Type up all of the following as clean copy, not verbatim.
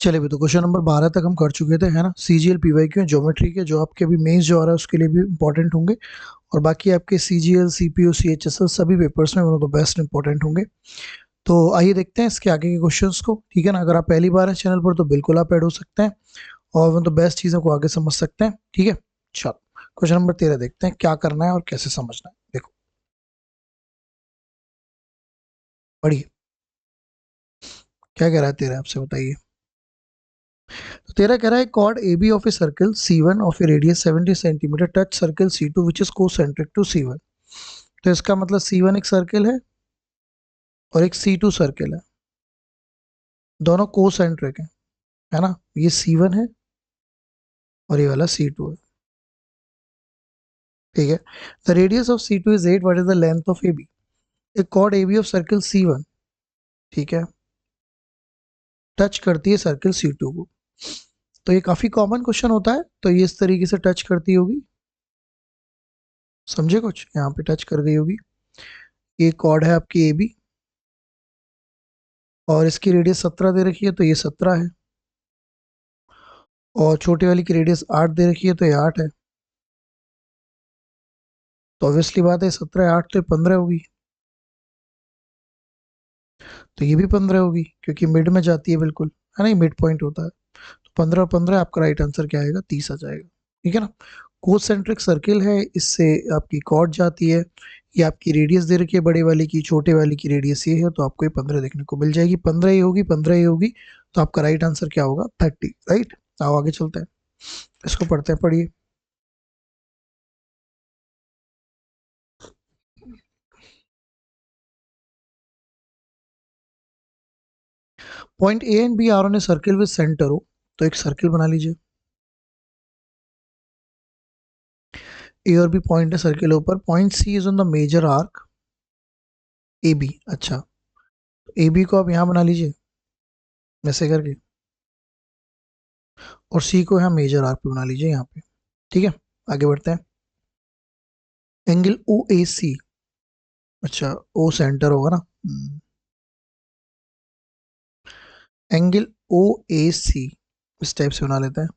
चलिए भी तो क्वेश्चन नंबर 12 तक हम कर चुके थे, है ना। सीजीएल पीवाईक्यू ज्योमेट्री के जो आपके अभी मेंस जो आ रहा है उसके लिए भी इंपॉर्टेंट होंगे, और बाकी आपके सीजीएल सीपीयू सीएचएसएल सभी पेपर्स में one of the best important होंगे। तो आइए देखते हैं इसके आगे के क्वेश्चंस को, ठीक है ना। अगर आप पहली बार हैं चैनल पर तो बिल्कुल आप ऐड हो सकते हैं और वन ऑफ द बेस्ट चीज़ों को आगे समझ सकते हैं, ठीक है। चलो क्वेश्चन नंबर 13 देखते हैं क्या करना है और कैसे समझना है। देखो पढ़िए क्या कह रहा है 13, आपसे बताइए। तो 13 कह रहा है chord A B of a circle C1 of a radius 70 centimetre touch circle C2 which is concentric to C1। तो इसका मतलब C1 एक सर्कल है और एक C2 सर्कल है, दोनों कोसेंट्रिक है ना। ये C1 है और ये वाला C2 है, ठीक है। The radius of C2 is 8, what is the length of AB। एक chord AB of circle C1, ठीक है, टच करती है सर्कल C2 को। तो ये काफी कॉमन क्वेश्चन होता है, तो ये इस तरीके से टच करती होगी, समझे कुछ, यहाँ पे टच कर गई होगी। ये कॉर्ड है आपकी AB और इसकी रेडियस 17 दे रखी है तो ये 17 है, और छोटे वाली की रेडियस 8 दे रखी है तो ये 8 है। तो ऑब्वियसली बात है 17 8 तो 15 होगी, तो ये भी 15 होगी क्योंकि मिड में जाती है बिल्कुल, है ना, ये मिड पॉइंट होता है। तो 15 और 15 आपका राइट आंसर क्या आएगा, 30 आ जाएगा, ठीक है ना। कोसेंट्रिक सर्किल है, इससे आपकी कॉर्ड जाती है, ये आपकी रेडियस दे रखी है बड़े वाले की, छोटे वाले की रेडियस ये है, तो आपको ये 15 देखने को मिल जाएगी। 15 ही होगी, 15 ही होगी, तो आपका राइट आंसर क्या होगा, 30, राइट। आओ आगे चलते हैं, इसको पढ़ते हैं, पढ़िए। Point A and B are on a circle with centre हो, तो एक सर्किल बना लीजिए, ए और बी पॉइंट है सर्किल ऊपर। Point C is on the major arc A B, अच्छा, ए बी को आप यहाँ बना लीजिए ऐसे करके, और सी को यहाँ मेजर आर्क पे बना लीजिए यहाँ पे, ठीक है। आगे बढ़ते हैं। एंगल ओ ए सी, अच्छा ओ सेंटर होगा ना, एंगल ओ ए सी इस टाइप से बना लेते हैं,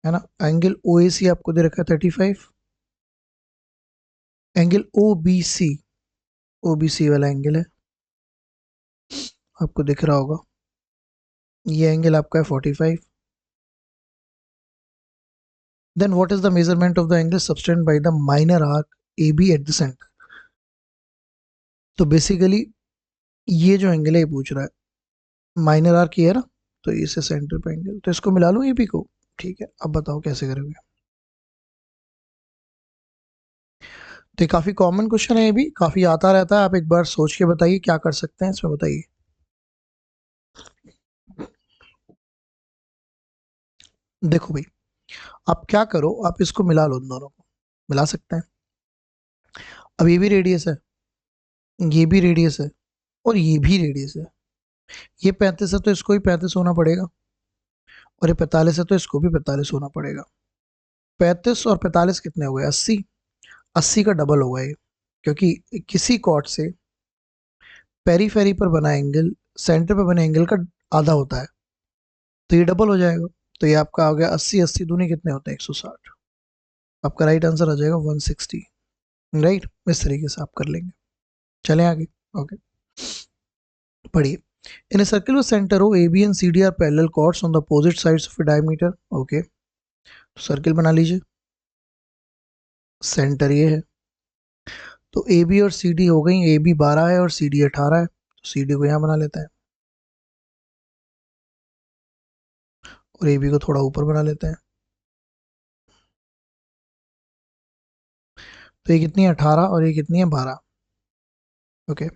है ना। एंगल ओ ए सी आपको दे रखा है 35। Angle O B C, O B C वाला एंगल है, आपको दिख रहा होगा, ये एंगल आपका है 45। Then what is the measurement of the angle subtended by the minor arc A B at the centre. तो बेसिकली ये जो एंगल है ये पूछ रहा है, माइनर आर्क ये है ना, तो इसे सेंटर पे एंगल, तो इसको मिला लूं ए बी को, ठीक है। अब बताओ कैसे करोगे। तो ये काफी कॉमन क्वेश्चन है, ये भी काफी आता रहता है, आप एक बार सोच के बताइए क्या कर सकते हैं इसमें, बताइए। देखो भाई, आप क्या करो, आप इसको मिला लो, इन दोनों को मिला सकते हैं। अब ये भी रेडियस है, ये भी रेडियस है, और ये भी रेडियस है। ये 35 है तो इसको भी 35 होना पड़ेगा, और ये 45 है तो इसको भी 45 होना पड़ेगा। 35 और 45 कितने हो गए, 80। 80 का डबल होगा ये, क्योंकि किसी कॉर्ड से पेरीफेरी पर बना एंगल सेंटर पर बने एंगल का आधा होता है, तो ये डबल हो जाएगा। तो ये आपका हो गया 80 80 दूनी कितने होते हैं, 160। आपका राइट आंसर आ जाएगा 160, राइट। इस तरीके से आप कर लेंगे। चलें आगे, ओके, पढ़िए। इन a circle with center O, AB and CD are parallel chords on the opposite sides of a diameter, okay. तो सर्किल बना लीजिए, सेंटर ये है, तो AB और CD हो गई, AB 12 है और CD 18 है, तो CD को यहाँ बना लेते हैं, और AB को थोड़ा ऊपर बना लेते हैं। तो ये कितनी है, 18, और ये कितनी है, 12, okay.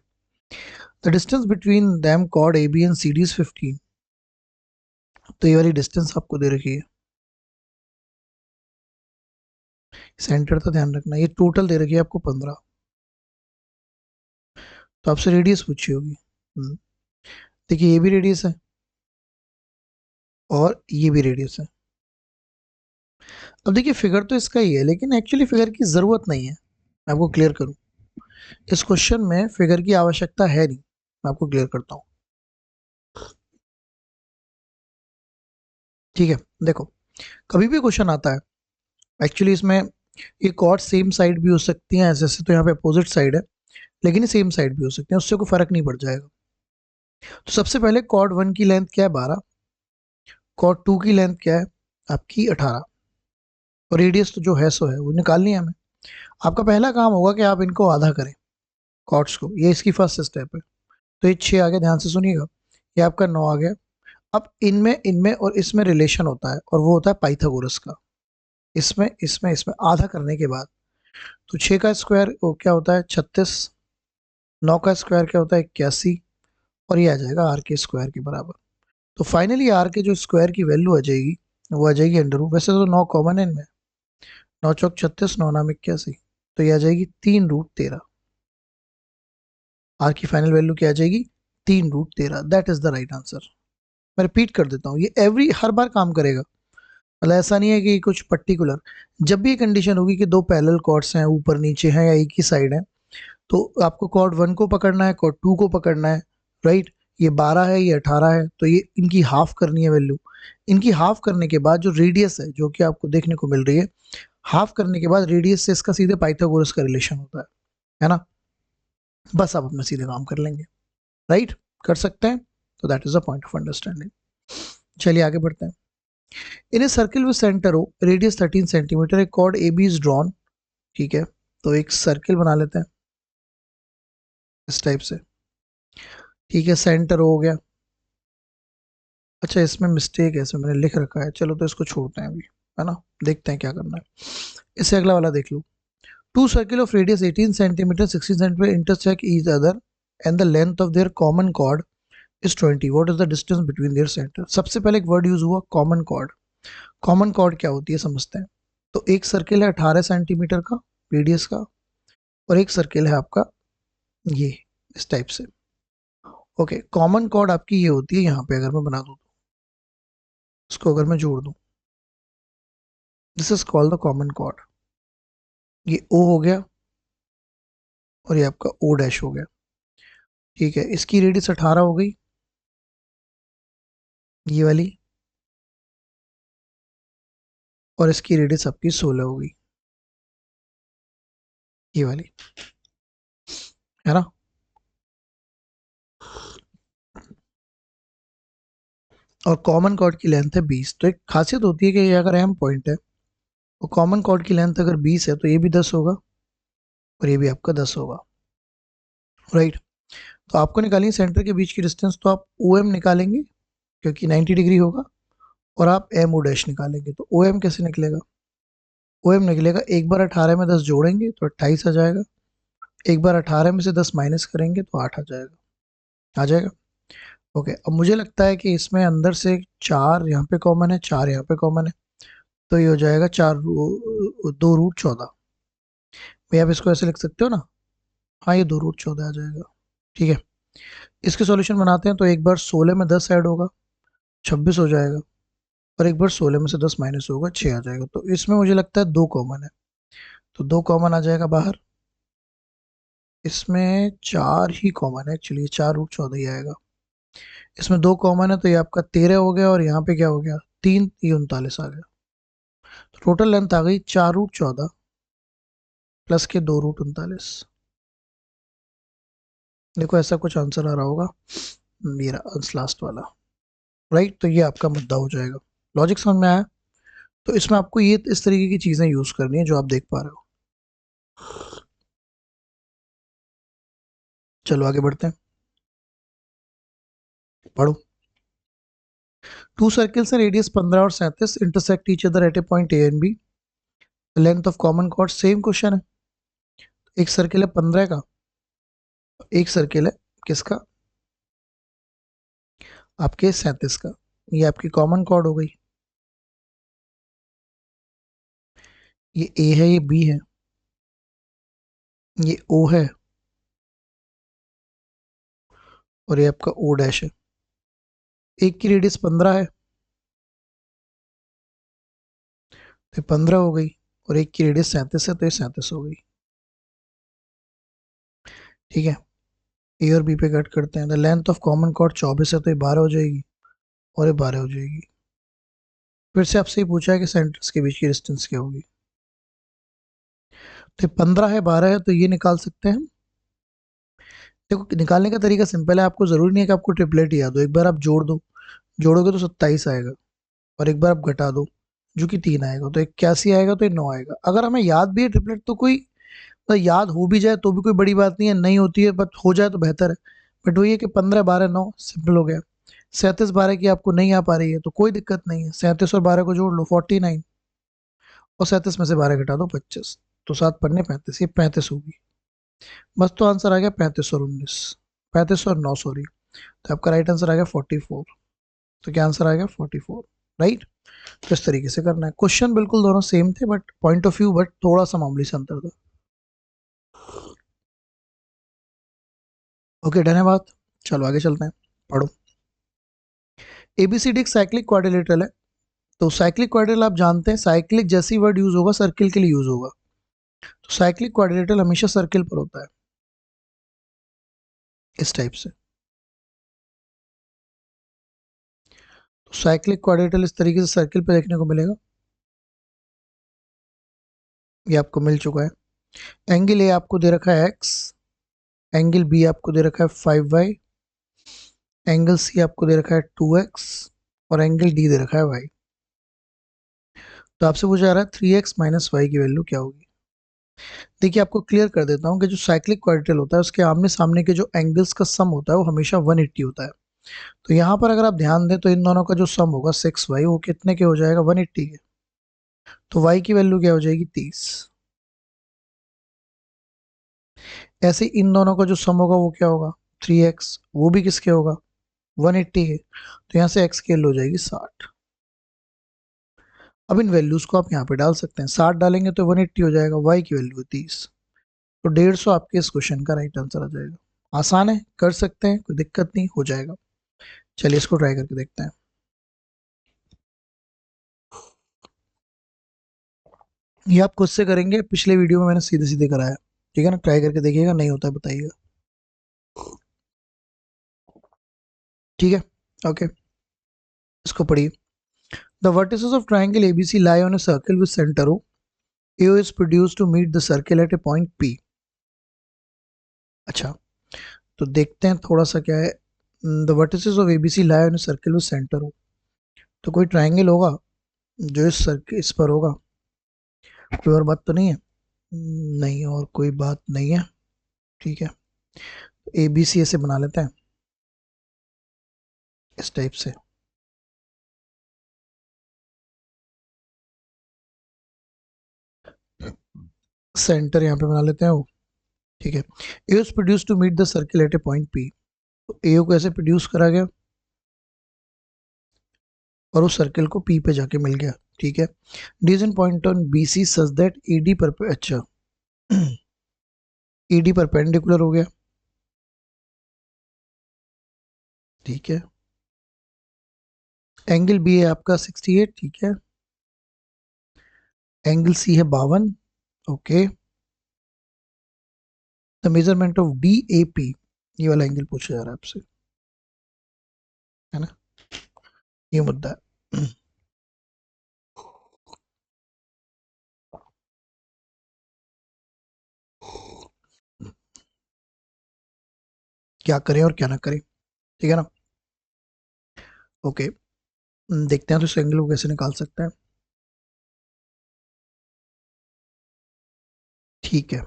The distance between them chord AB and CD is 15। तो ये वाली डिस्टेंस आपको दे रखी है, सेंटर का ध्यान रखना, ये टोटल दे रखी है आपको 15। तो आपसे रेडियस पूछी होगी, देखिए ये भी रेडियस है और ये भी रेडियस है। अब देखिए फिगर तो इसका ही है, लेकिन एक्चुअली फिगर की ज़रूरत नहीं है, मैं आपको क्लियर करूं, इस क्वेश्चन में फिगर की आवश्यकता है नहीं, मैं आपको क्लियर करता हूँ। ठीक है, देखो कभी भी क्वेश्चन आता है, एक्चुअली इसमें ये कॉर्ड सेम साइड भी हो सकती हैं, ऐसे ऐसे तो यहाँ पे अपोजिट साइड है, लेकिन ये सेम साइड भी हो सकती है, उससे कोई फर्क नहीं पड़ जाएगा। तो सबसे पहले कॉर्ड 1 की लेंथ क्या है 12, कॉर्ड 2 की लेंथ क्या है आपकी 18, और रेडियस तो जो है सो है वो निकालनी है हमें। आपका पहला काम होगा कि आप इनको आधा करें कॉर्ड्स को, ये इसकी फर्स्ट स्टेप है। तो ये 6 आ गया, ध्यान से सुनिएगा, ये आपका 9 आ गया। अब इनमें इनमें और इसमें रिलेशन होता है, और वो होता है पाइथागोरस का। इसमें इसमें इसमें आधा करने के बाद तो 6 का स्क्वायर क्या होता है 36, 9 का स्क्वायर क्या होता है 81, और ये आ जाएगा आर के स्क्वायर के बराबर। तो फाइनली आर के जो स्क्वायर की वैल्यू आ जाएगी वो आ जाएगी अंडर रूट, वैसे तो 9 कॉमन है इनमें, 9 चौक 36, 9 नाम 81, तो ये आ जाएगी 3√13। आर की फाइनल वैल्यू क्या आ जाएगी 3√13, that is the right answer. मैं रिपीट कर देता हूँ, ये हर बार काम करेगा, मतलब ऐसा नहीं है कि कुछ पर्टिकुलर। जब भी ये कंडीशन होगी कि दो पैरेलल कॉर्ड्स हैं, ऊपर नीचे हैं या एक ही साइड है, तो आपको कॉर्ड 1 को पकड़ना है, कॉर्ड 2 को पकड़ना है, राइट। ये 12 है, ये 18 है, तो ये इनकी हाफ करनी है वैल्यू। इनकी हाफ करने के बाद जो रेडियस है जो कि आपको देखने को मिल रही है, हाफ करने के बाद रेडियस से इसका सीधे पाइथागोरस का रिलेशन होता है ना। बस आप अपना सीधे काम कर लेंगे, राइट, कर सकते हैं। तो that is the point of understanding. चलिए आगे बढ़ते हैं। In a circle with centre O radius 13 centimetre एक chord A B is drawn. ठीक है, तो एक सर्किल बना लेते हैं इस टाइप से। ठीक है, सेंटर हो गया। अच्छा, इसमें मिस्टेक है, इसमें मैंने लिख रखा है, चलो तो इसको छोड़ते हैं अभी, है ना, देखते हैं क्या करना है। इससे अगला वाला देख लो। Two circle of radius 18 centimetre 16 centimetre intersect each other and the length of their common chord is 20, what is the distance between their centre. सबसे पहले एक वर्ड यूज हुआ कॉमन कॉर्ड। कॉमन कॉर्ड क्या होती है समझते हैं। तो एक सर्किल है 18 सेंटीमीटर का रेडियस का, और एक सर्किल है आपका ये इस टाइप से। ओके, कॉमन कॉर्ड आपकी ये होती है, यहाँ पे अगर मैं बना दूँ तो इसको अगर मैं जोड़ दूँ, this is called the common chord. ये ओ हो गया और ये आपका ओ डैश हो गया। ठीक है, इसकी रेडियस 18 हो गई, ये वाली, और इसकी रेडियस आपकी 16 हो गई, ये वाली, है ना। और कॉमन कॉर्ड की लेंथ है 20। तो एक खासियत होती है कि ये अगर अहम पॉइंट है, तो कॉमन कॉर्ड की लेंथ अगर 20 है तो ये भी 10 होगा और ये भी आपका 10 होगा, राइट। तो आपको निकालेंगे सेंटर के बीच की डिस्टेंस, तो आप ओ एम निकालेंगे क्योंकि 90 डिग्री होगा, और आप एम ओ डैश निकालेंगे। तो ओ एम कैसे निकलेगा, ओ एम निकलेगा एक बार 18 में 10 जोड़ेंगे तो 28 आ जाएगा, एक बार 18 में से 10 माइनस करेंगे तो 8 आ जाएगा, आ जाएगा। ओके, अब मुझे लगता है कि इसमें अंदर से 4 यहाँ पे कॉमन है, 4 यहाँ पे कॉमन है, तो ये हो जाएगा 2√14। भैया आप इसको ऐसे लिख सकते हो ना, हाँ ये 2√14 आ जाएगा। ठीक है, इसके सॉल्यूशन बनाते हैं, तो एक बार 16 में 10 ऐड होगा 26 हो जाएगा, और एक बार 16 में से 10 माइनस होगा 6 आ जाएगा। तो इसमें मुझे लगता है 2 कॉमन है, तो 2 कॉमन आ जाएगा बाहर। इसमें 4 ही कॉमन है, एक्चुअली 4√14 ही आएगा। इसमें 2 कॉमन है, तो ये आपका 13 हो गया, और यहाँ पे क्या हो गया 3, ये 39 आ गया। तो टोटल लेंथ आ गई 4√14 प्लस के 2√39। देखो ऐसा कुछ आंसर आ रहा होगा, मेरा आंसर लास्ट वाला, राइट। तो ये आपका मुद्दा हो जाएगा। लॉजिक समझ में आया। तो इसमें आपको ये इस तरीके की चीजें यूज करनी है जो आप देख पा रहे हो। चलो आगे बढ़ते हैं, पढ़ो। टू सर्किल्स हैं रेडियस 15 और 37 intersect each other at a point A and B, length of common chord same question है। एक सर्किल है 15 का, एक सर्किल है किसका आपके 37 का। ये आपकी कॉमन कॉर्ड हो गई, ये ए है, ये बी है, ये ओ है, और ये आपका ओ डैश है। एक की रेडियस 15 है, तो 15 हो गई, और एक की रेडियस 37 है, तो ये 37 हो गई। ठीक है, ए और बी पे कट करते हैं। The length of common cord 24 है, तो ये 12 हो जाएगी, और ये 12 हो जाएगी। फिर से आपसे ही पूछा है कि सेंटर्स के बीच की डिस्टेंस क्या होगी। तो 15 है, 12 है, तो ये निकाल सकते हैं। देखो निकालने का तरीका सिंपल है, आपको जरूरी नहीं है कि आपको ट्रिपलेट याद हो। एक बार आप जोड़ दो, जोड़ोगे तो 27 आएगा, और एक बार आप घटा दो जो कि 3 आएगा, तो 81 आएगा, तो ये 9 आएगा। अगर हमें याद भी है ट्रिपलेट तो कोई, तो याद हो भी जाए तो भी कोई बड़ी बात नहीं है, नहीं होती है बट हो जाए तो बेहतर है। बट वही है कि 15 12 9 सिंपल हो गया। 37 12 की आपको नहीं आ पा रही है तो कोई दिक्कत नहीं है, 37 और 12 को जोड़ लो 49, और 37 में से 12 घटा दो 25, तो 7 पन्ने 35, ये 35 होगी। बस तो आंसर आ गया 35 और 19, 35 और 9 सॉरी। तो आपका राइट आंसर आ गया 44। तो क्या आंसर आ गया 44, राइट। तो इस तरीके से करना है। क्वेश्चन बिल्कुल दोनों सेम थे but point of view, but थोड़ा सा मामूली से अंतर था। ओके डन है बात। चलो आगे चलते हैं, पढ़ो। एबीसीडी एक साइक्लिक क्वाड्रिलेटरल है। तो साइक्लिक क्वाड्रिलेटरल आप जानते हैं, साइक्लिक जैसी वर्ड यूज होगा सर्किल के लिए यूज होगा। तो साइक्लिक क्वाड्रिलेटरल हमेशा सर्किल पर होता है, इस टाइप से। तो साइक्लिक क्वाड्रिलेटरल इस तरीके से सर्किल पे देखने को मिलेगा। ये आपको मिल चुका है। एंगल ए आपको दे रखा है एक्स, एंगल बी आपको दे रखा है 5y, एंगल सी आपको दे रखा है 2x, और एंगल डी दे रखा है y। तो आपसे पूछा जा रहा है 3x माइनस वाई की वैल्यू क्या होगी। देखिए आपको क्लियर कर देता हूँ कि जो साइक्लिक क्वाड्रिलेटरल होता है उसके आमने सामने के जो एंगल्स का सम होता है वो हमेशा 180 होता है। तो यहाँ पर अगर आप ध्यान दें तो इन दोनों का जो सम होगा 6y, वो कितने के हो जाएगा 180 के। तो y की वैल्यू क्या हो जाएगी 30। ऐसे इन दोनों का जो सम होगा वो क्या होगा 3x, वो भी किसके होगा 180 के। तो यहाँ से x की वैल्यू हो जाएगी 60। अब इन वैल्यूज को आप यहाँ पे डाल सकते हैं, 60 डालेंगे तो 180 हो जाएगा, y की वैल्यू है 30। तो 150 आपके इस क्वेश्चन का राइट आंसर आ जाएगा। आसान है, कर सकते हैं, कोई दिक्कत नहीं, हो जाएगा। चलिए इसको ट्राई करके देखते हैं। ये आप खुद से करेंगे, पिछले वीडियो में मैंने सीधे सीधे कराया, ठीक है ना। ट्राई करके देखिएगा, नहीं होता है बताइएगा, ठीक है। ओके, इसको पढ़िए। The vertices of triangle ABC lie on a circle with center O. AO is produced to meet the circle at a point P. अच्छा, तो देखते हैं थोड़ा सा क्या है। The vertices of ABC lie on a circle with center O. तो कोई ट्राइंगल होगा जो इस सर्किल इस पर होगा। कोई और बात तो नहीं है, नहीं और कोई बात नहीं है, ठीक है। ए बी सी ऐसे बना लेते हैं, इस टाइप से। सेंटर यहाँ पे बना लेते हैं वो, ठीक है। A is produce to meet the circle at a point P. तो ए को ऐसे प्रोड्यूस करा गया और उस सर्किल को पी पे जाके मिल गया, ठीक है। D is in point on B C such that A D पर, अच्छा ए डी परपेंडिकुलर हो गया, ठीक है। एंगल बी है आपका 68, ठीक है। एंगल सी है 52, okay. The measurement of D A P, ये वाला एंगल पूछा जा रहा है आपसे, है ना, ये मुद्दा है। क्या करें और क्या ना करें, ठीक है ना। ओके, देखते हैं तो इस एंगल को कैसे निकाल सकते हैं, ठीक है।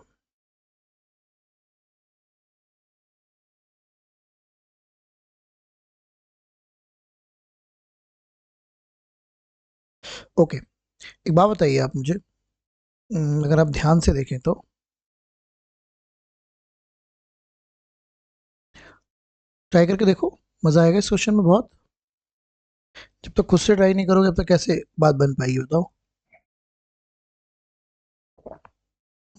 ओके, एक बात बताइए आप मुझे, अगर आप ध्यान से देखें तो ट्राई करके देखो, मजा आएगा इस क्वेश्चन में बहुत। जब तक खुद से ट्राई नहीं करोगे तब तक कैसे बात बन पाएगी बताओ।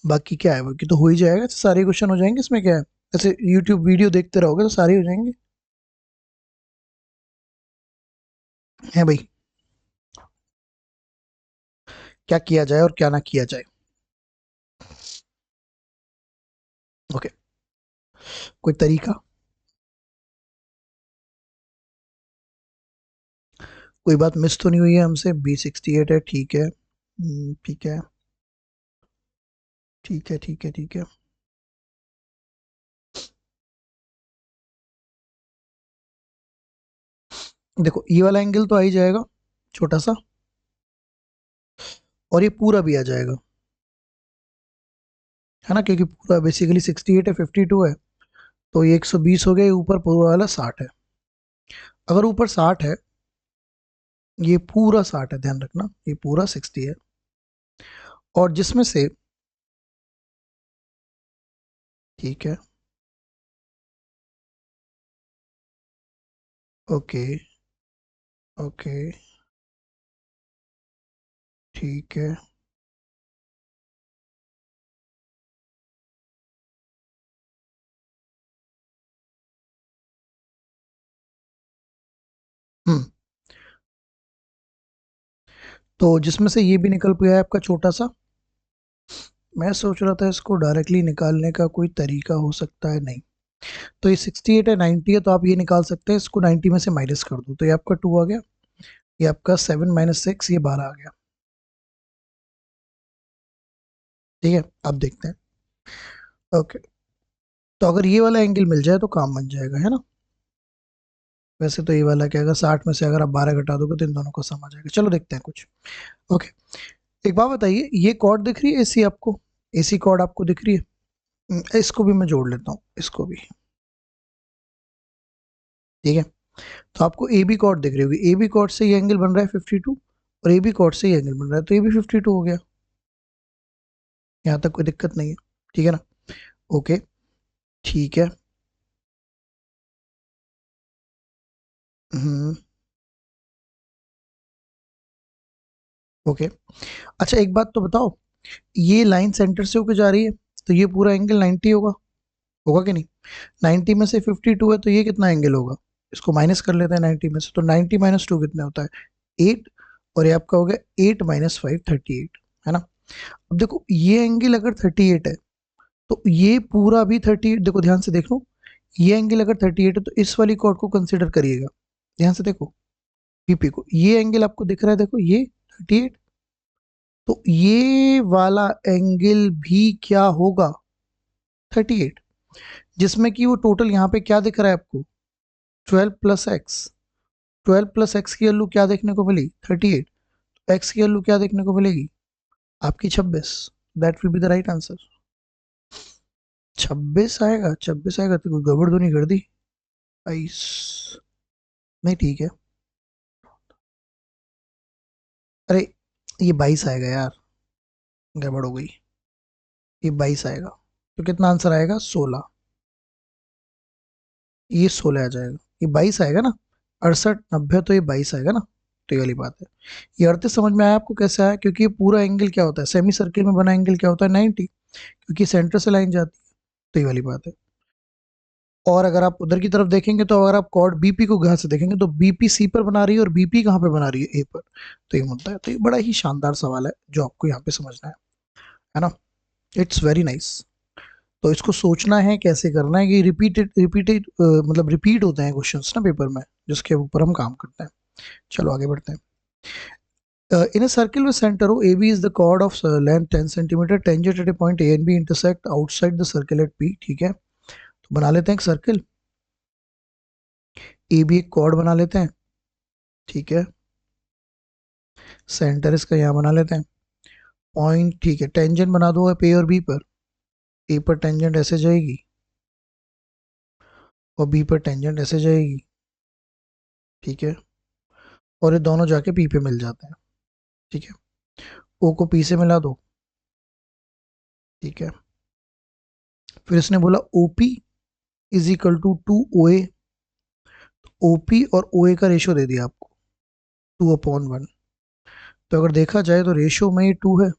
बाकी क्या है, बाकी तो हो ही जाएगा, तो सारे क्वेश्चन हो जाएंगे, इसमें क्या है। ऐसे यूट्यूब वीडियो देखते रहोगे तो सारे हो जाएंगे, है भाई। क्या किया जाए और क्या ना किया जाए। ओके, कोई तरीका। कोई बात मिस तो नहीं हुई है हमसे? B68 है, ठीक है, ठीक है, ठीक है, ठीक है, ठीक है। देखो ये वाला एंगल तो आ ही जाएगा छोटा सा, और ये पूरा भी आ जाएगा, है ना, क्योंकि पूरा बेसिकली 68 है, 52 है, तो ये 120 हो गया, ये ऊपर पूरा वाला 60 है। अगर ऊपर 60 है, ये पूरा 60 है, ध्यान रखना, ये पूरा 60 है, और जिसमें से, ठीक है, ओके, ओके, ठीक है, हम्म, तो जिसमें से ये भी निकल गया है आपका छोटा सा। मैं सोच रहा था इसको डायरेक्टली निकालने का कोई तरीका हो सकता है, नहीं, तो ये 68 है, 90 है, तो आप ये निकाल सकते हैं, इसको 90 में से माइनस कर दो, तो ये आपका 2 आ गया, ये आपका 7 - 6, ये 12 आ गया। ठीक है, अब देखते हैं। ओके, तो अगर ये वाला एंगल मिल जाए तो काम बन जाएगा, है ना। वैसे तो ये वाला क्या, अगर 60 में से अगर आप 12 घटा दोगे तो इन दोनों का सम आ जाएगा। चलो देखते हैं कुछ। ओके, एक बात बताइए, ये कॉर्ड दिख रही है एसी आपको? एसी कॉर्ड आपको दिख रही है? इसको भी मैं जोड़ लेता हूँ, इसको भी। ठीक है, तो आपको ए बी कॉर्ड दिख रही होगी, ए बी कॉर्ड से ये एंगल बन रहा है 52, और ए बी कॉर्ड से ये एंगल बन रहा है, तो ये भी 52 हो गया। यहाँ तक कोई दिक्कत नहीं है, ठीक है ना। ओके, ठीक है। हम्म, ओके। अच्छा एक बात तो बताओ, ये लाइन सेंटर से होकर जा रही है, तो ये पूरा एंगल 90 होगा, होगा कि नहीं? 90 में से 52 है, तो ये कितना एंगल होगा? इसको माइनस कर लेते हैं 90 में से, तो 90 - 2 कितने होता है? 8, और ये आपका हो गया 8 - 5, 38, है ना। अब देखो ये एंगल अगर 38 है, तो ये पूरा भी 38, देखो ध्यान से देख लो, ये एंगल अगर 38 है तो इस वाली कॉर्ड को कंसिडर करिएगा, ध्यान से देखो, बीपी को, ये एंगल आपको दिख रहा है, देखो ये 38, तो ये वाला एंगल भी क्या होगा? 38, जिसमें कि वो टोटल यहाँ पे क्या दिख रहा है आपको? 12 + x, 12 + x की वैल्यू क्या देखने को मिली? 38, एक्स की वैल्यू क्या देखने को मिलेगी? आपकी 26। That will be the right answer. 26 आएगा, 26 आएगा, तो कोई गड़बड़ तो नहीं कर दी? 22, नहीं ठीक है, अरे ये 22 आएगा यार, गड़बड़ हो गई, ये 22 आएगा, तो कितना आंसर आएगा? 16, ये 16 आ जाएगा, ये 22 आएगा ना, 68 90, तो ये 22 आएगा ना, तो ये वाली बात है। ये 38 समझ में आया आपको कैसे आया? क्योंकि ये पूरा एंगल क्या होता है, सेमी सर्किल में बना एंगल क्या होता है? 90, क्योंकि सेंटर से लाइन जाती है, तो ये वाली बात है। और अगर आप उधर की तरफ देखेंगे, तो अगर आप कॉर्ड बीपी को यहाँ से देखेंगे, तो बीपी सी पर बना रही है, और बीपी कहाँ पे बना रही है? ए पर, तो ये मुद्दा है। तो ये बड़ा ही शानदार सवाल है जो आपको यहाँ पे समझना है ना। It's very nice. तो इसको सोचना है कैसे करना है, कि रिपीटेड रिपीटेड मतलब रिपीट होते हैं क्वेश्चंस ना पेपर में, जिसके ऊपर हम काम करते हैं। चलो आगे बढ़ते हैं। In a circle with center O, AB is the chord of length 10 cm, tangent at a point A and B intersect outside the circle at P। ठीक है, तो बना लेते हैं एक सर्कल, ए बी एक कॉर्ड बना लेते हैं, ठीक है, सेंटर इसका यहाँ बना लेते हैं, पॉइंट, ठीक है, टेंजेंट बना दो पे और बी पर, ए पर टेंजेंट ऐसे जाएगी, और बी पर टेंजेंट ऐसे जाएगी, ठीक है, और ये दोनों जाके पी पे मिल जाते हैं, ठीक है, ओ को पी से मिला दो, ठीक है, फिर इसने बोला O P is equal to 2 OA, O P और ओ ए का रेशियो दे दिया आपको 2/1, तो अगर देखा जाए तो रेशियो में ही 2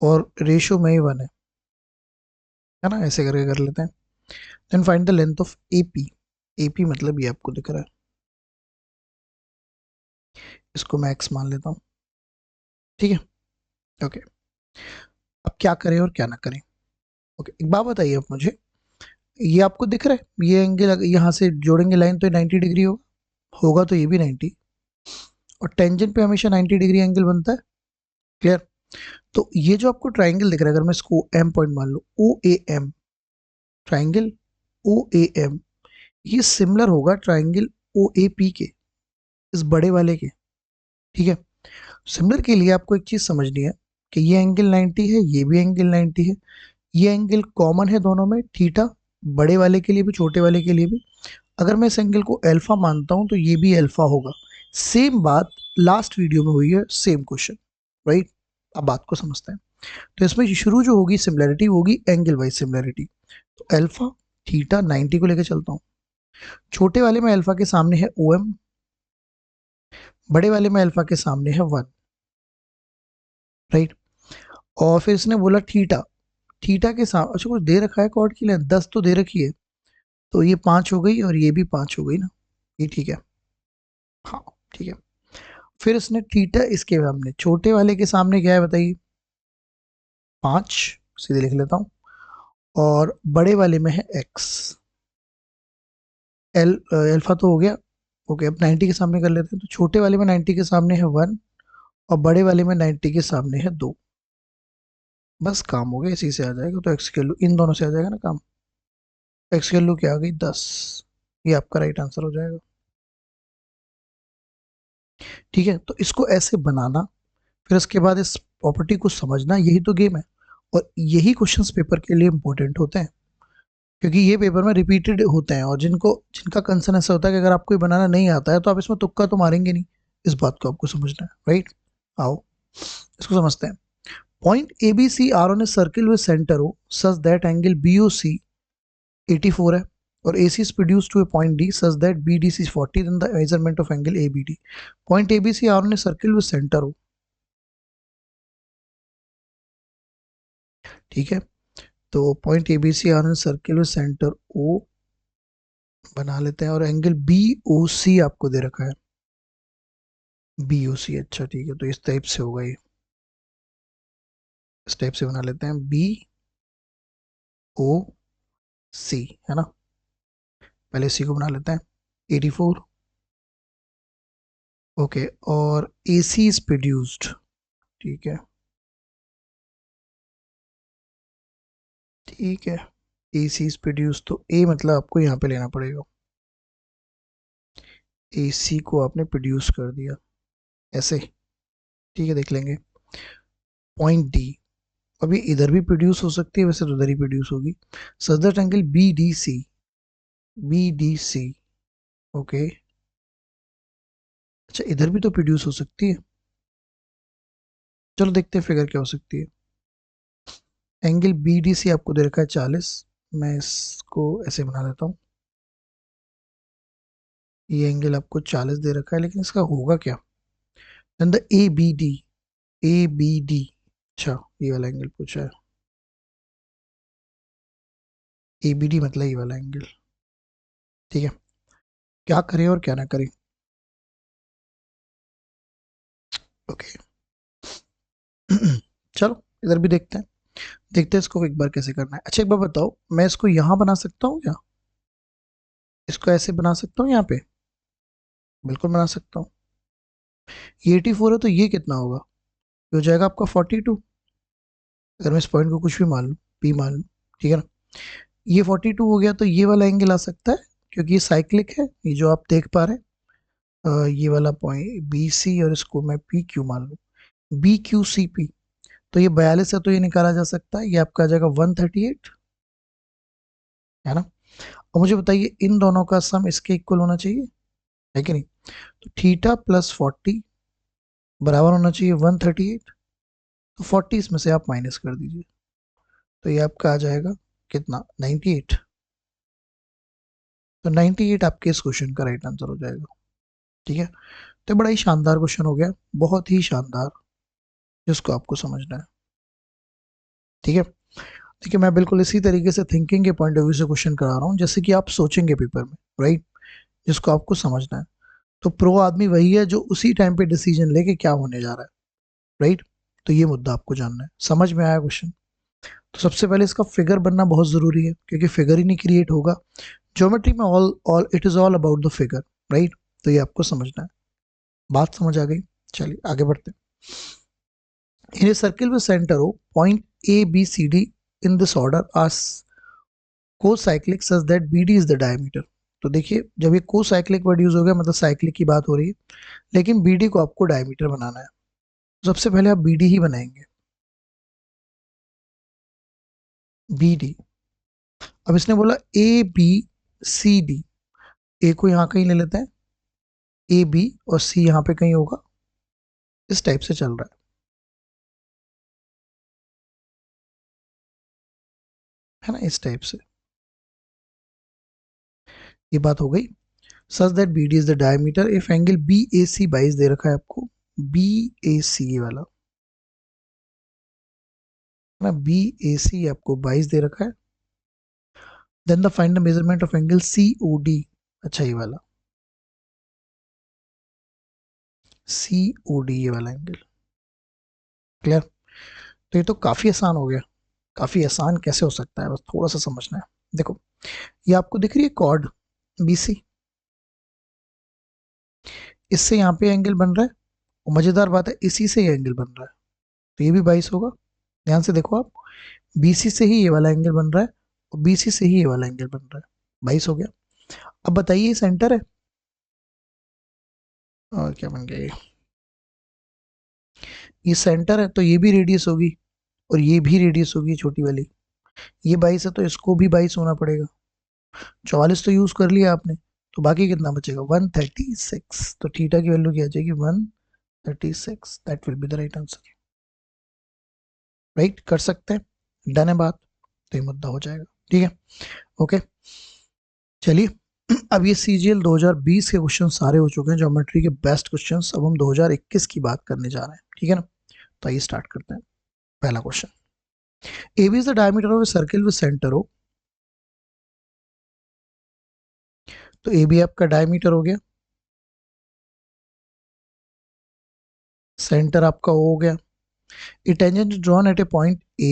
और रेशियो में ही 1 है ना, ऐसे करके कर लेते हैं। Then find the length of AP, AP मतलब ये आपको दिख रहा है, इसको मैं एक्स मान लेता हूँ, ठीक है, ओके। अब क्या करें और क्या ना करें? ओके, एक बात बताइए आप मुझे, ये आपको दिख रहा है, ये एंगल यहाँ से जोड़ेंगे लाइन तो 90 डिग्री होगा, होगा तो ये भी 90, और टेंजेंट पे हमेशा 90 डिग्री एंगल बनता है। क्लियर? तो ये जो आपको ट्राइंगल दिख रहा है, अगर मैं इसको एम पॉइंट मान लूँ, O A M, triangle O A M, ये सिमिलर होगा ट्राइंगल ओ ए पी के, इस बड़े वाले के। ठीक है, सिमिलर के लिए आपको एक चीज समझनी है कि ये एंगल 90 है, ये भी एंगल 90 है, ये एंगल कॉमन है दोनों में, थीटा, बड़े वाले के लिए भी छोटे वाले के लिए भी। अगर मैं इस एंगल को अल्फा मानता हूं तो ये भी अल्फा होगा। सेम बात लास्ट वीडियो में हुई है, सेम क्वेश्चन, राइट? अब बात को समझते हैं। तो इसमें शुरू जो होगी सिमिलैरिटी होगी एंगल वाइज सिमिलैरिटी। तो अल्फा थीटा 90 को लेकर चलता हूँ, छोटे वाले में अल्फा के सामने है ओ एम, बड़े वाले में अल्फा के सामने है 1, राइट? और फिर इसने बोला थीटा, थीटा के सामने, अच्छा कुछ दे रखा है कॉर्ड की लेंथ 10 तो दे रखी है, तो ये 5 हो गई और ये भी 5 हो गई ना, ये ठीक है, हाँ ठीक है। फिर इसने थीटा इसके सामने, छोटे वाले के सामने क्या है बताइए, 5, सीधे लिख लेता हूँ, और बड़े वाले में है एक्स, एल अल्फा तो हो गया। ओके, अब 90 के सामने कर लेते हैं, तो छोटे वाले में 90 के सामने है 1, और बड़े वाले में 90 के सामने है 2। बस काम हो गया, इसी से आ जाएगा, तो एक्स की वैल्यू इन दोनों से आ जाएगा ना काम। एक्स की वैल्यू क्या आ गई, 10। ये आपका राइट आंसर हो जाएगा। ठीक है, तो इसको ऐसे बनाना, फिर उसके बाद इस प्रॉपर्टी को समझना, यही तो गेम है। और यही क्वेश्चंस पेपर के लिए इंपॉर्टेंट होते हैं, क्योंकि ये पेपर में रिपीटेड होते हैं, और जिनका कंसर्न ऐसा होता है कि अगर आपको ये बनाना नहीं आता है तो आप इसमें तुक्का तो मारेंगे नहीं। इस बात को आपको समझना है, राइट? आओ इसको समझते हैं। Point A B C are on a circle with centre O such that angle B O C 84 है, और AC is produced to a point D such that BDC is 40, then the measurement of angle ABD. Point ABC are on a circle with center O. ठीक है, तो point ABC are on circle with centre O बना लेते हैं, और angle BOC आपको दे रखा है, BOC, अच्छा ठीक है, तो इस टाइप से होगा ये, इस टाइप से बना लेते हैं, BOC, है ना? पहले C को बना लेते हैं, 84। ओके, और AC is produced, ठीक है, ठीक है, AC is produced, तो A मतलब आपको यहाँ पे लेना पड़ेगा, AC को आपने प्रोड्यूस कर दिया ऐसे, ठीक है, देख लेंगे। पॉइंट डी, अभी इधर भी प्रोड्यूस हो सकती है, वैसे तो उधर ही प्रोड्यूस होगी। Such that angle B D C, B D C, okay, अच्छा इधर भी तो प्रोड्यूस हो सकती है, चलो देखते हैं फिगर क्या हो सकती है। एंगल बी डी सी आपको दे रखा है 40, मैं इसको ऐसे बना देता हूँ, ये एंगल आपको 40 दे रखा है, लेकिन इसका होगा क्या? Then the A B D, A B D, अच्छा ये वाला एंगल पूछा है, ए बी डी मतलब ये वाला एंगल, ठीक है, क्या करें और क्या ना करें। ओके चलो इधर भी देखते हैं, देखते हैं इसको एक बार कैसे करना है। अच्छा एक बार बताओ, मैं इसको यहाँ बना सकता हूँ क्या? इसको ऐसे बना सकता हूँ यहाँ पे? बिल्कुल बना सकता हूँ। ये 84 है तो ये कितना होगा, ये हो जाएगा आपका 42, अगर मैं इस पॉइंट को कुछ भी मान लूँ, पी मान लूँ, ठीक है ना? ये 42 हो गया, तो ये वाला एंगल आ सकता है, क्योंकि ये साइक्लिक है, ये जो आप देख पा रहे हैं, ये वाला पॉइंट बी सी, और इसको मैं पी क्यू मान लूँ, बी क्यू सी पी, तो ये 42 है, तो ये निकाला जा सकता है, ये आपका आ जाएगा 138, है ना? और मुझे बताइए इन दोनों का सम इसके इक्वल होना चाहिए, है कि नहीं? तो थीटा प्लस 40 बराबर होना चाहिए 138, तो 40 इसमें से आप माइनस कर दीजिए, तो ये आपका आ जाएगा कितना, 98। तो 98 आपके इस क्वेश्चन का राइट आंसर हो जाएगा। ठीक है, तो बड़ा ही शानदार क्वेश्चन हो गया, बहुत ही शानदार, जिसको आपको समझना है। ठीक है, देखिए मैं बिल्कुल इसी तरीके से थिंकिंग के पॉइंट ऑफ व्यू से क्वेश्चन करा रहा हूँ, जैसे कि आप सोचेंगे पेपर में, राइट? जिसको आपको समझना है। तो प्रो आदमी वही है जो उसी टाइम पे डिसीजन लेके क्या होने जा रहा है, राइट? तो ये मुद्दा आपको जानना है। समझ में आया क्वेश्चन? तो सबसे पहले इसका फिगर बनना बहुत जरूरी है, क्योंकि फिगर ही नहीं क्रिएट होगा। ज्योमेट्री में all all it is all about the figure, right? तो ये आपको समझना है। बात समझ आ गई? चलिए आगे बढ़ते हैं। In a circle with centre O point A B C D in this order are को cyclic such that B D is the diameter. तो देखिए, जब ये को साइक्लिक वर्ड यूज हो गया मतलब साइक्लिक की बात हो रही है, लेकिन बी डी को आपको डायमीटर बनाना है। सबसे पहले आप बी डी ही बनाएंगे, बी डी। अब इसने बोला ए बी सी डी, ए को यहाँ कहीं ले लेते हैं, ए बी और सी यहाँ पे कहीं होगा, इस टाइप से चल रहा है ना, इस टाइप से। ये बात हो गई। Such that B D is the diameter if angle B A C 22 दे रखा है आपको, बी ए सी वाला ना, बी ए सी आपको 22 दे रखा है। Then the find the measurement of angle C O D, अच्छा ये वाला सी ओ डी, ये वाला एंगल। क्लियर? तो ये तो काफी आसान हो गया। काफी आसान कैसे हो सकता है, बस थोड़ा सा समझना है। देखो, ये आपको दिख रही है कॉर्ड बी सी, इससे यहाँ पे एंगल बन रहा है, और मजेदार बात है इसी से ये एंगल बन रहा है, तो ये भी 22 होगा। ध्यान से देखो आप, बीसी से ही ये वाला एंगल बन रहा है और बीसी से ही ये वाला एंगल बन रहा है, 22 हो गया। अब बताइए, ये सेंटर है और क्या बन गया ये सेंटर है, तो ये भी रेडियस होगी और ये भी रेडियस होगी छोटी वाली। ये 22 है तो इसको भी 22 होना पड़ेगा। 44 तो यूज कर लिया आपने, तो बाकी कितना बचेगा? 136। तो थीटा की वैल्यू क्या आ जाएगी? 136। That will be the right answer. Right, कर सकते हैं, डन है बात, तो ये मुद्दा हो जाएगा। ठीक है, ओके। चलिए, अब ये सीजीएल 2020 के क्वेश्चन सारे हो चुके हैं, ज्योमेट्री के बेस्ट क्वेश्चंस। अब हम 2021 की बात करने जा रहे हैं, ठीक है ना? तो आइए स्टार्ट करते हैं। पहला question, A B is the diameter of a circle with centre हो। तो ए बी आपका डायमीटर हो गया, सेंटर आपका O हो गया। A tangent drawn at a point A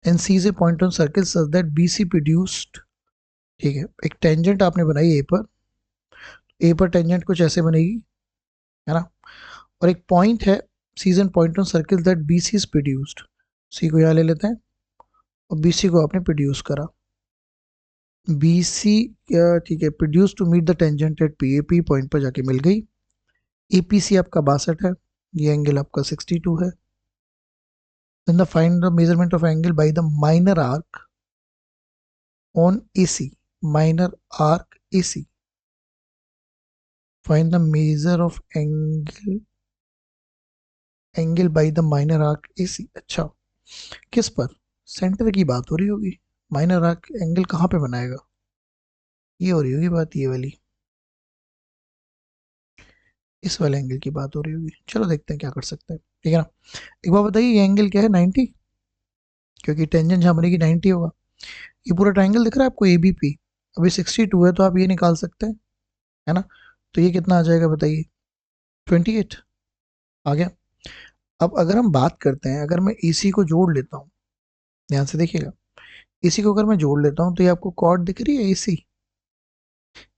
and C is a point on circle such that B C produced. ठीक है, एक टेंजेंट आपने बनाई ए पर, ए पर टेंजेंट कुछ ऐसे बनेगी, है ना? और एक पॉइंट है, C is an point on circle that B C is produced. C को यहाँ ले लेते हैं और बी सी को आपने प्रोड्यूस करा, बी सी, ठीक है, produce to meet the tangent at P, A P point पर जाके मिल गई। ए पी सी आपका 62 है, ये एंगल आपका 62 है। then the find the measurement of angle by the minor arc on AC, minor arc AC, find the measure of angle by the minor arc AC। अच्छा, किस पर? सेंटर की बात हो रही होगी। माइनर आर्क एंगल कहाँ पे बनाएगा? ये हो रही होगी बात, ये वाली, इस वाले एंगल की बात हो रही होगी। चलो देखते हैं क्या कर सकते हैं, ठीक है ना? एक बार बताइए, ये एंगल क्या है? 90, क्योंकि टेंजेंट जहाँ बनेगी 90 होगा। ये पूरा ट्राइंगल दिख रहा है आपको एबीपी, अभी 62 है, तो आप ये निकाल सकते हैं, है ना? तो ये कितना आ जाएगा बताइए? 28 आ गया। अब अगर हम बात करते हैं, अगर मैं इसी को जोड़ लेता हूँ, ध्यान से देखिएगा, इसी को अगर मैं जोड़ लेता हूँ, तो ये आपको कॉर्ड दिख रही है एसी,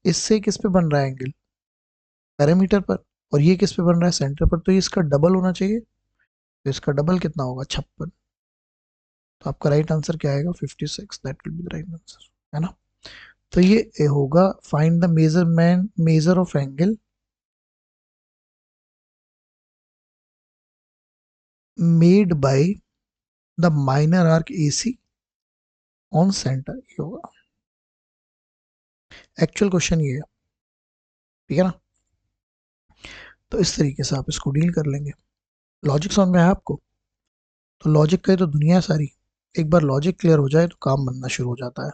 इससे किस पे बन रहा है एंगल? पैरामीटर पर। और ये किस पे बन रहा है? सेंटर पर। तो ये इसका डबल होना चाहिए, तो इसका डबल कितना होगा? 56। तो आपका राइट आंसर क्या आएगा? 56। That will be the right answer, है ना? तो ये होगा find the measure of angle made by the minor arc AC on centre, ये होगा एक्चुअल क्वेश्चन, ये है, ठीक है ना? तो इस तरीके से आप इसको डील कर लेंगे। लॉजिक समझ में आया आपको? तो लॉजिक का ही तो दुनिया है सारी। एक बार लॉजिक क्लियर हो जाए तो काम बनना शुरू हो जाता है।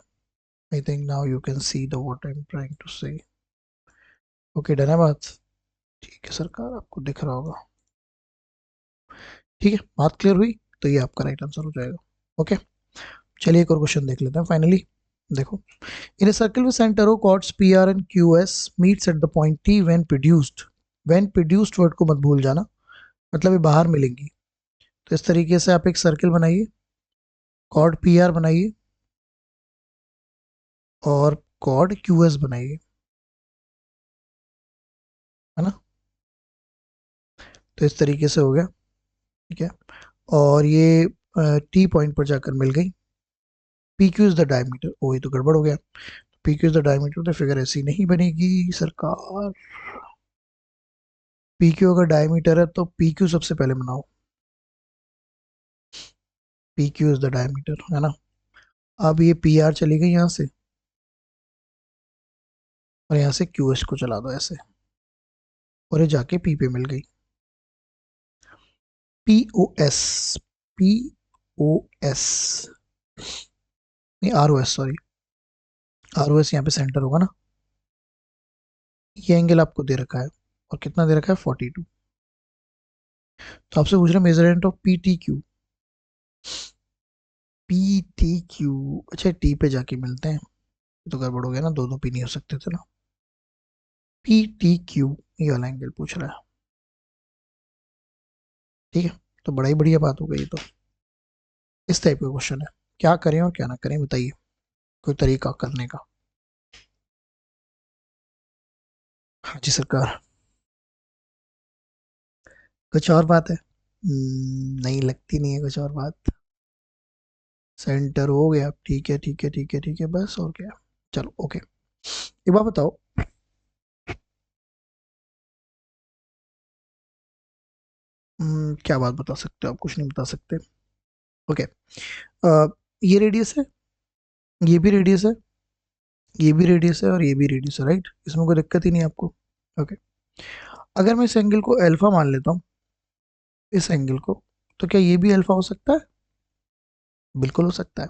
I think now you can see the what I am trying to say. Okay, done है बात? ठीक है सरकार, आपको दिख रहा होगा। ठीक है, बात क्लियर हुई, तो ये आपका राइट आंसर हो जाएगा। ओके, चलिए एक और क्वेश्चन देख लेते हैं फाइनली। देखो, in a circle with centre O chords P R and Q S meets at the point T when produced word को मत भूल जाना, मतलब ये बाहर मिलेंगी। तो इस तरीके से आप एक सर्किल बनाइए, कॉर्ड पी आर बनाइए और कॉर्ड क्यू एस बनाइए। है ना। तो इस तरीके से हो गया, ठीक है। और ये टी पॉइंट पर जाकर मिल गई। P Q is the diameter, ओ ये तो गड़बड़ हो गया। P Q is the diameter, तो फिगर ऐसी नहीं बनेगी सरकार। पी क्यू अगर डायमीटर है तो पी क्यू सबसे पहले बनाओ। P Q is the diameter, है ना। अब ये पी आर चली गई यहाँ से, और यहाँ से क्यू एस को चला दो ऐसे, और ये जाके पी पे मिल गई। P O S, P O S, नहीं R O S, sorry. R O S यहाँ पे सेंटर होगा ना। ये एंगल आपको दे रखा है, और कितना दे रखा है 42। तो आपसे पूछ रहे हैं measurement of P T Q. P T Q, अच्छा टी पे जाके मिलते हैं। ये तो गड़बड़ हो गया ना, दो दो पी नहीं हो सकते थे ना। पी टी क्यू, ये वाला एंगल पूछ रहा है, ठीक है। तो बड़ा ही बढ़िया बात हो गई। तो इस टाइप का क्वेश्चन है, क्या करें और क्या ना करें बताइए, कोई तरीका करने का। हाँ जी सरकार। कुछ और बात है? नहीं लगती, नहीं है कुछ और बात। सेंटर हो गया, ठीक है ठीक है ठीक है ठीक है, बस और क्या। चलो ओके, एक बात बताओ। क्या बात बता सकते हो आप? कुछ नहीं बता सकते, ओके। ये रेडियस है, ये भी रेडियस है, ये भी रेडियस है, और ये भी रेडियस है, राइट। इसमें कोई दिक्कत ही नहीं है आपको, ओके। अगर मैं इस एंगल को अल्फा मान लेता हूँ, इस एंगल को, तो क्या ये भी अल्फा हो सकता है? बिल्कुल हो सकता है।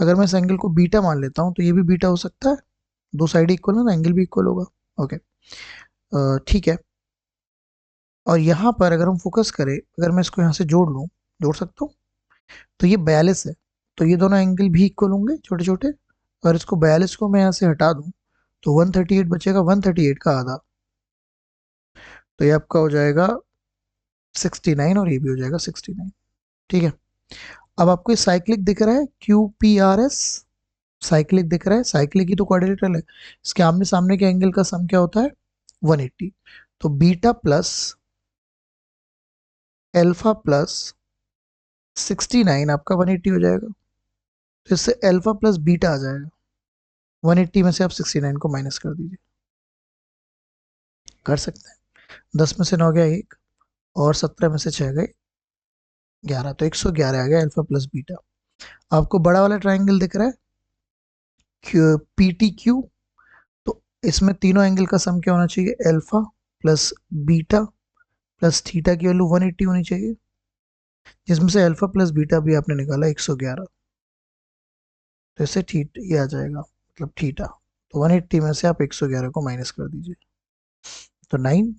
अगर मैं इस एंगल को बीटा मान लेता हूँ, तो ये भी बीटा हो सकता है। दो साइड इक्वल है ना, एंगल भी इक्वल होगा, ओके। ठीक है। और यहाँ पर अगर हम फोकस करें, अगर मैं इसको यहाँ से जोड़ लूँ, जोड़ सकता हूँ, तो ये 42 है। तो ये दोनों एंगल भी इक्वल होंगे छोटे छोटे। और इसको 42 को मैं यहाँ से हटा दूँ, तो 138 बचेगा, 138 का आधा। तो ये आपका हो जाएगा 69, और ये भी हो जाएगा 69, ठीक है। अब आपको ये साइक्लिक दिख रहा है, Q P R S, cyclic दिख रहा है। साइक्लिक ही तो क्वाड्रिलेटरल है। इसके आमने सामने के एंगल का सम क्या होता है? 180। तो बीटा प्लस एल्फा प्लस 69 आपका 180 हो जाएगा। तो इससे एल्फा प्लस बीटा आ जाएगा। 180 में से आप 69 को माइनस कर दीजिए, कर सकते हैं। 10 में से 9 गया 1, और 17 में से 6 गए 11, तो 111 आ गया अल्फा प्लस बीटा। आपको बड़ा वाला ट्राइंगल दिख रहा है पी टी क्यू। तो इसमें तीनों एंगल का सम क्या होना चाहिए? Alpha plus beta plus theta की वैल्यू 180 होनी चाहिए, जिसमें से अल्फा प्लस बीटा भी आपने निकाला 111। तो इससे थीटा ये आ जाएगा, मतलब थीटा। तो 180 में से आप 111 को माइनस कर दीजिए, तो 9,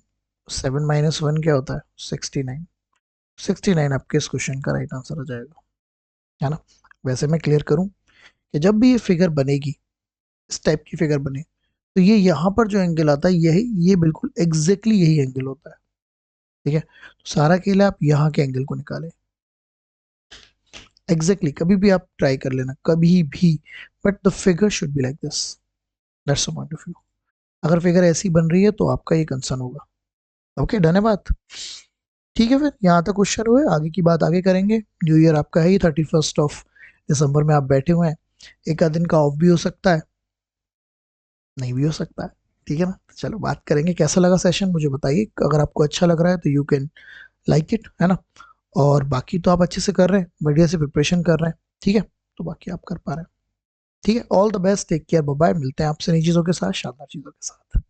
7 माइनस 1 क्या होता है? 69। 69 आपके इस क्वेश्चन का राइट आंसर हो जाएगा, है ना। वैसे मैं क्लियर करूं कि जब भी ये फिगर बनेगी, इस टाइप की फिगर बने, तो ये यहाँ पर जो एंगल आता है, यही ये बिल्कुल एग्जैक्टली यही एंगल होता है, ठीक है। तो सारा खेल है आप यहाँ के एंगल को निकालें एग्जैक्टली, कभी भी आप ट्राई कर लेना, कभी भी। But the figure should be like this, that's the point of view. अगर फिगर ऐसी बन रही है तो आपका ये कंसर्न होगा, ओके। डन है बात, ठीक है। फिर यहाँ तक क्वेश्चन हुए, आगे की बात आगे करेंगे। न्यू ईयर आपका है ही, 31 दिसंबर में आप बैठे हुए हैं। एक आध दिन का ऑफ भी हो सकता है, नहीं भी हो सकता है, ठीक है ना। तो चलो बात करेंगे, कैसा लगा सेशन मुझे बताइए। अगर आपको अच्छा लग रहा है तो यू कैन लाइक इट, है ना। और बाकी तो आप अच्छे से कर रहे हैं, बढ़िया से प्रिपरेशन कर रहे हैं, ठीक है। तो बाकी आप कर पा रहे हैं, ठीक है। All the best, take care, bye bye. मिलते हैं आपसे नई चीज़ों के साथ, शानदार चीज़ों के साथ।